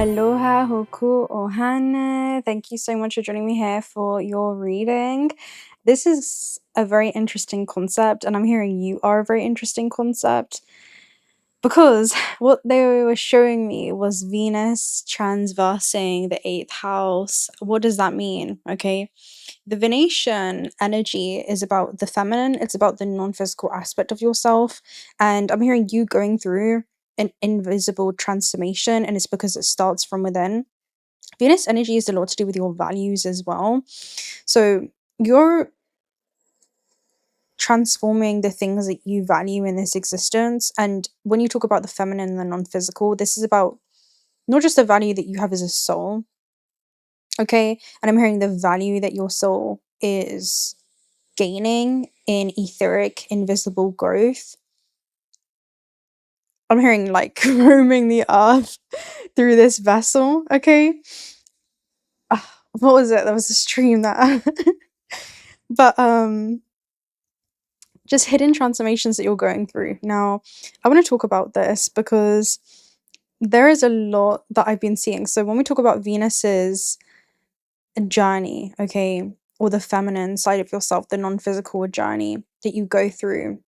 𝓬𝓭𝓪𝓷𝓬𝓮. Thank you so much for joining me here for your reading. This is a very interesting concept, and I'm hearing you are a very interesting concept because what they were showing me was Venus transversing the 8th house. What does that mean? Okay. The Venetian energy is about the feminine, it's about the non-physical aspect of yourself. And I'm hearing you going through an invisible transformation, and it's because it starts from within. Venus energy is a lot to do with your values as well. So you're transforming the things that you value in this existence. And when you talk about the feminine and the non-physical, this is about not just the value that you have as a soul, okay? And I'm hearing the value that your soul is gaining in etheric invisible growth. I'm hearing like roaming the earth through this vessel, okay? What was it? There was a stream that but just hidden transformations that you're going through. Now, I want to talk about this because there is a lot that I've been seeing. So when we talk about Venus's journey, okay, or the feminine side of yourself, the non-physical journey that you go through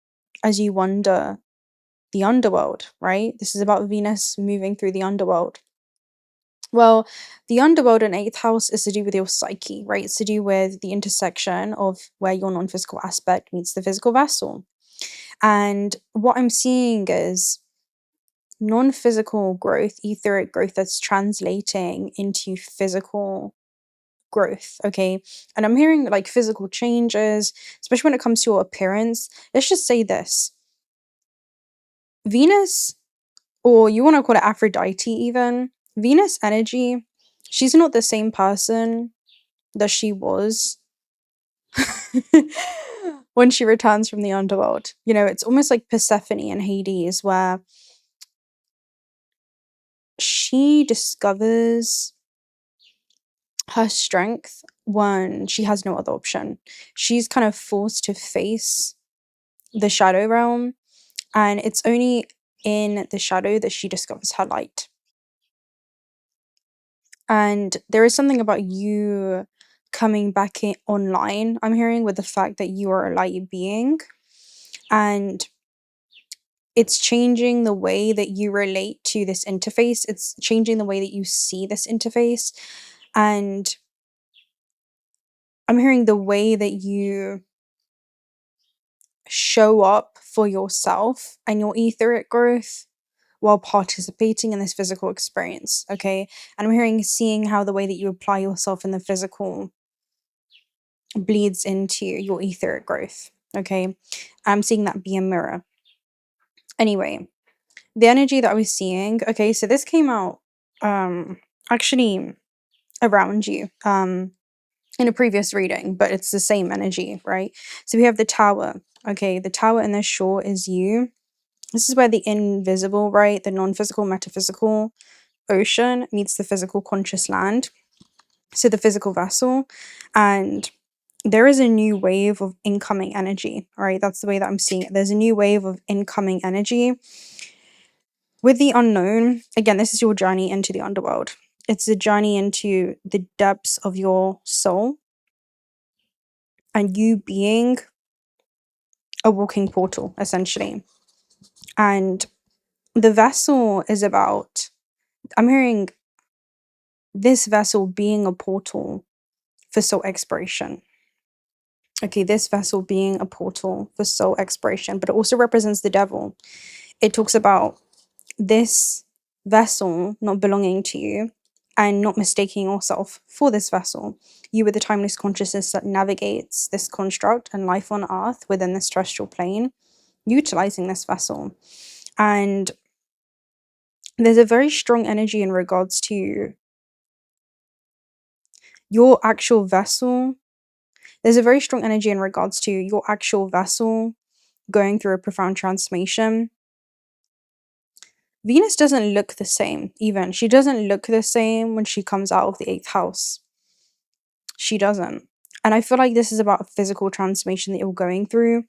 as you wander the underworld, right? This is about Venus moving through the underworld. Well, the underworld in 8th house is to do with your psyche, right? It's to do with the intersection of where your non-physical aspect meets the physical vessel. And what I'm seeing is non-physical growth, etheric growth that's translating into physical growth, okay? And I'm hearing like physical changes, especially when it comes to your appearance. Let's just say this. Venus, or you want to call it Aphrodite even, Venus energy, she's not the same person that she was when she returns from the underworld. You know, it's almost like Persephone and Hades, where she discovers her strength when she has no other option. She's kind of forced to face the shadow realm, and it's only in the shadow that she discovers her light. And there is something about you coming back online, I'm hearing, with the fact that you are a light being. And it's changing the way that you relate to this interface. It's changing the way that you see this interface. And I'm hearing the way that you show up for yourself and your etheric growth while participating in this physical experience, okay? And I'm hearing, seeing how the way that you apply yourself in the physical bleeds into your etheric growth, okay? I'm seeing that be a mirror. Anyway, the energy that I was seeing, okay, so this came out actually around you in a previous reading, but it's the same energy, right? So we have the tower, okay? The tower in this shore is you. This is where the invisible, right? The non-physical, metaphysical ocean meets the physical conscious land. So the physical vessel. And there is a new wave of incoming energy, right? That's the way that I'm seeing it. There's a new wave of incoming energy. With the unknown, again, this is your journey into the underworld. It's a journey into the depths of your soul and you being a walking portal, essentially. And the vessel is about, I'm hearing this vessel being a portal for soul exploration. Okay, this vessel being a portal for soul exploration, but it also represents the devil. It talks about this vessel not belonging to you and not mistaking yourself for this vessel. You are the timeless consciousness that navigates this construct and life on earth within this terrestrial plane, utilizing this vessel. And there's a very strong energy in regards to your actual vessel. There's a very strong energy in regards to your actual vessel going through a profound transformation. Venus doesn't look the same, even. She doesn't look the same when she comes out of the 8th house. She doesn't. And I feel like this is about a physical transformation that you're going through.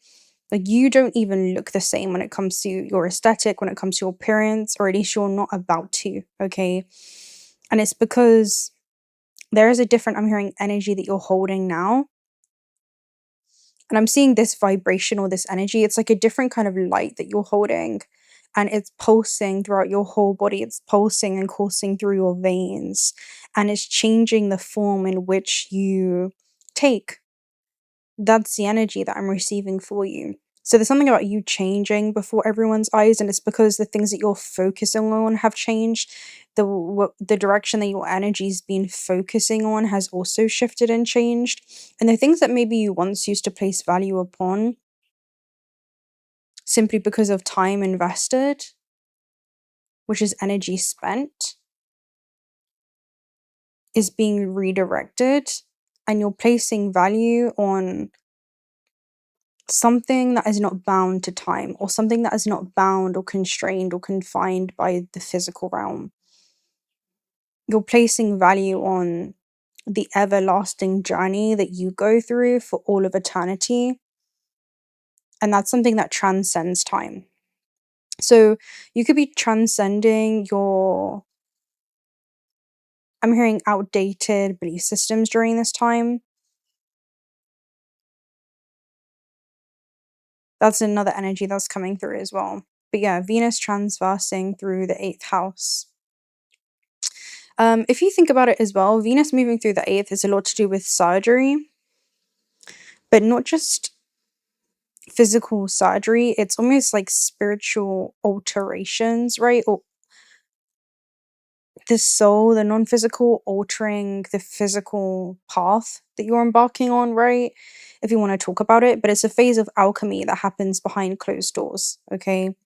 Like, you don't even look the same when it comes to your aesthetic, when it comes to your appearance, or at least you're not about to, okay? And it's because there is a different, I'm hearing, energy that you're holding now. And I'm seeing this vibration or this energy. It's like a different kind of light that you're holding. And it's pulsing throughout your whole body. It's pulsing and coursing through your veins. And it's changing the form in which you take. That's the energy that I'm receiving for you. So there's something about you changing before everyone's eyes, and it's because the things that you're focusing on have changed. The direction that your energy's been focusing on has also shifted and changed. And the things that maybe you once used to place value upon, simply because of time invested, which is energy spent, is being redirected, and you're placing value on something that is not bound to time, or something that is not bound or constrained or confined by the physical realm. You're placing value on the everlasting journey that you go through for all of eternity. And that's something that transcends time. So you could be transcending your, I'm hearing, outdated belief systems during this time. That's another energy that's coming through as well. But yeah, Venus transversing through the 8th house. If you think about it as well, Venus moving through the 8th is a lot to do with surgery, but not just physical surgery. It's almost like spiritual alterations, right? Or the soul, the non-physical, altering the physical path that you're embarking on, right? If you want to talk about it, but it's a phase of alchemy that happens behind closed doors, okay?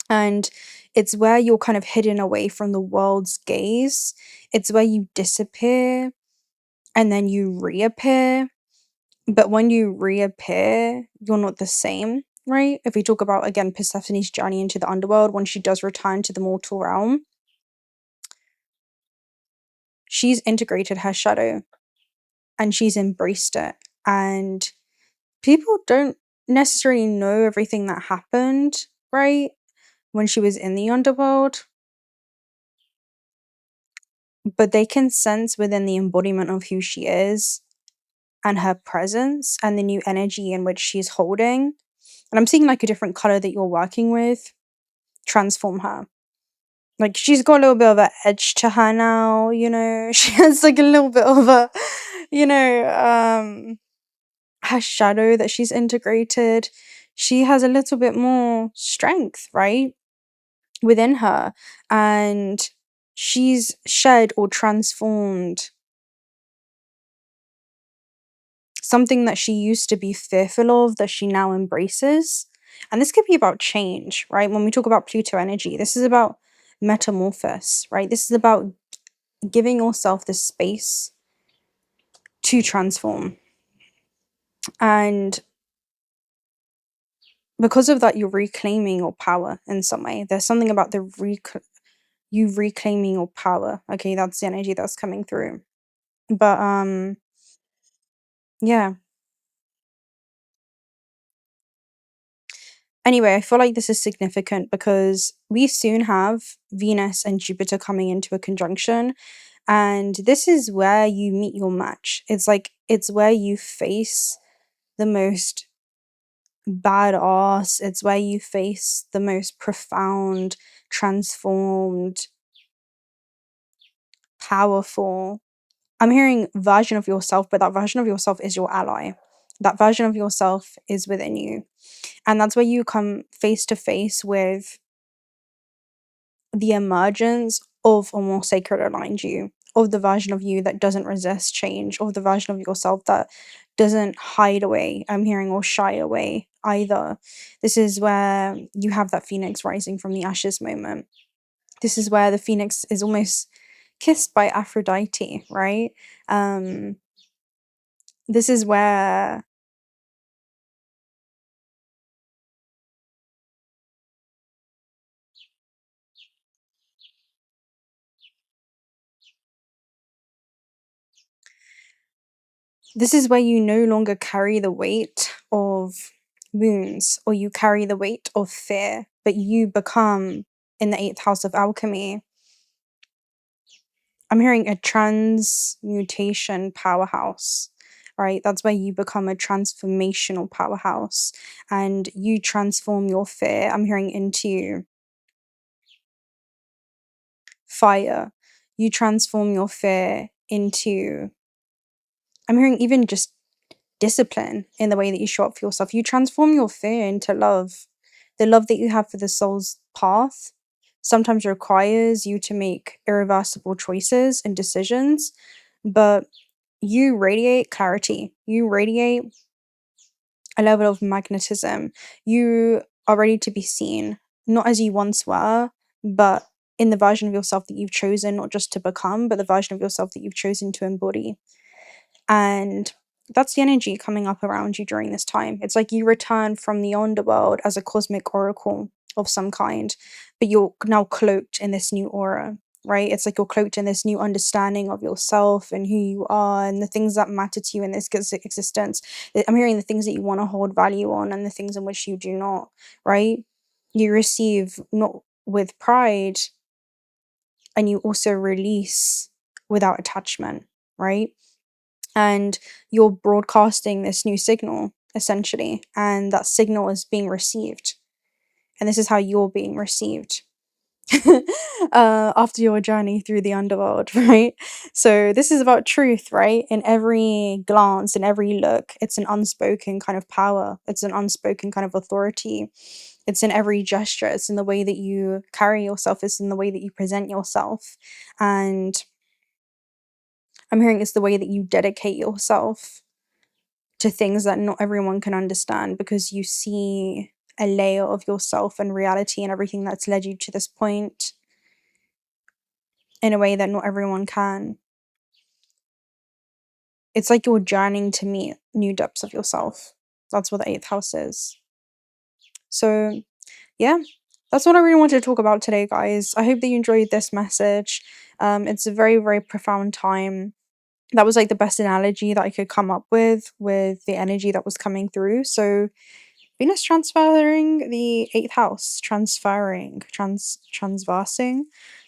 And it's where you're kind of hidden away from the world's gaze. It's where you disappear and then you reappear. But when you reappear, you're not the same, right? If we talk about, again, Persephone's journey into the underworld, when she does return to the mortal realm, she's integrated her shadow and she's embraced it. And people don't necessarily know everything that happened, right? When she was in the underworld, but they can sense within the embodiment of who she is and her presence and the new energy in which she's holding. And I'm seeing like a different color that you're working with transform her. Like she's got a little bit of an edge to her now, you know. She has like a little bit of a, you know, her shadow that she's integrated. She has a little bit more strength, right, within her. And she's shed or transformed something that she used to be fearful of that she now embraces. And this could be about change, right? When we talk about Pluto energy, this is about metamorphosis, right? This is about giving yourself the space to transform. And because of that, you're reclaiming your power in some way. There's something about you reclaiming your power. Okay, that's the energy that's coming through. But yeah. Anyway, I feel like this is significant because we soon have Venus and Jupiter coming into a conjunction. And this is where you meet your match. It's where you face the most badass. It's where you face the most profound, transformed, powerful. I'm hearing version of yourself, but that version of yourself is your ally. That version of yourself is within you. And that's where you come face to face with the emergence of a more sacred aligned you, of the version of you that doesn't resist change, of the version of yourself that doesn't hide away, I'm hearing, or shy away either. This is where you have that phoenix rising from the ashes moment. This is where the phoenix is almost kissed by Aphrodite, right? This is where you no longer carry the weight of wounds or you carry the weight of fear, but you become, in the 8th house of alchemy, I'm hearing a transmutation powerhouse, right? That's where you become a transformational powerhouse and you transform your fear. I'm hearing into fire. You transform your fear into, I'm hearing even just discipline in the way that you show up for yourself. You transform your fear into love. The love that you have for the soul's path sometimes requires you to make irreversible choices and decisions, but you radiate clarity. You radiate a level of magnetism. You are ready to be seen, not as you once were, but in the version of yourself that you've chosen not just to become, but the version of yourself that you've chosen to embody. And that's the energy coming up around you during this time. It's like you return from the underworld as a cosmic oracle of some kind, but you're now cloaked in this new aura, right? It's like you're cloaked in this new understanding of yourself and who you are and the things that matter to you in this existence. I'm hearing the things that you want to hold value on and the things in which you do not, right? You receive not with pride, and you also release without attachment, right? And you're broadcasting this new signal, essentially, and that signal is being received. And this is how you're being received after your journey through the underworld, right? So this is about truth, right? In every glance, in every look, it's an unspoken kind of power. It's an unspoken kind of authority. It's in every gesture. It's in the way that you carry yourself. It's in the way that you present yourself. And I'm hearing it's the way that you dedicate yourself to things that not everyone can understand, because you see a layer of yourself and reality and everything that's led you to this point in a way that not everyone can. It's like you're journeying to meet new depths of yourself. That's what the 8th house is. So, yeah, that's what I really wanted to talk about today, guys. I hope that you enjoyed this message. It's a very, very profound time. That was like the best analogy that I could come up with the energy that was coming through. So Venus transferring the 8th house, transversing.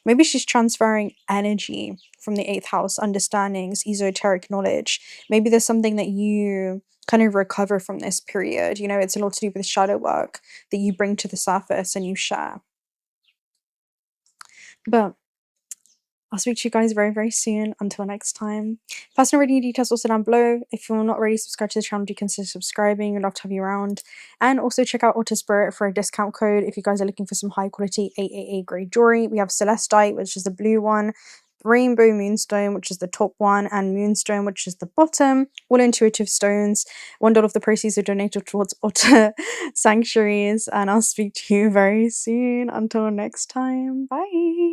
Maybe she's transferring energy from the 8th house, understandings, esoteric knowledge. Maybe there's something that you kind of recover from this period. You know, it's a lot to do with shadow work that you bring to the surface and you share. But I'll speak to you guys very, very soon. Until next time. Personal reading details also down below. If you're not already subscribed to the channel, do consider subscribing. We'd love to have you around. And also check out Altar Spirit for a discount code if you guys are looking for some high quality AAA grade jewelry. We have Celestite, which is the blue one, Rainbow Moonstone, which is the top one, and Moonstone, which is the bottom. All intuitive stones. $1 of the proceeds are donated towards Altar sanctuaries. And I'll speak to you very soon. Until next time. Bye.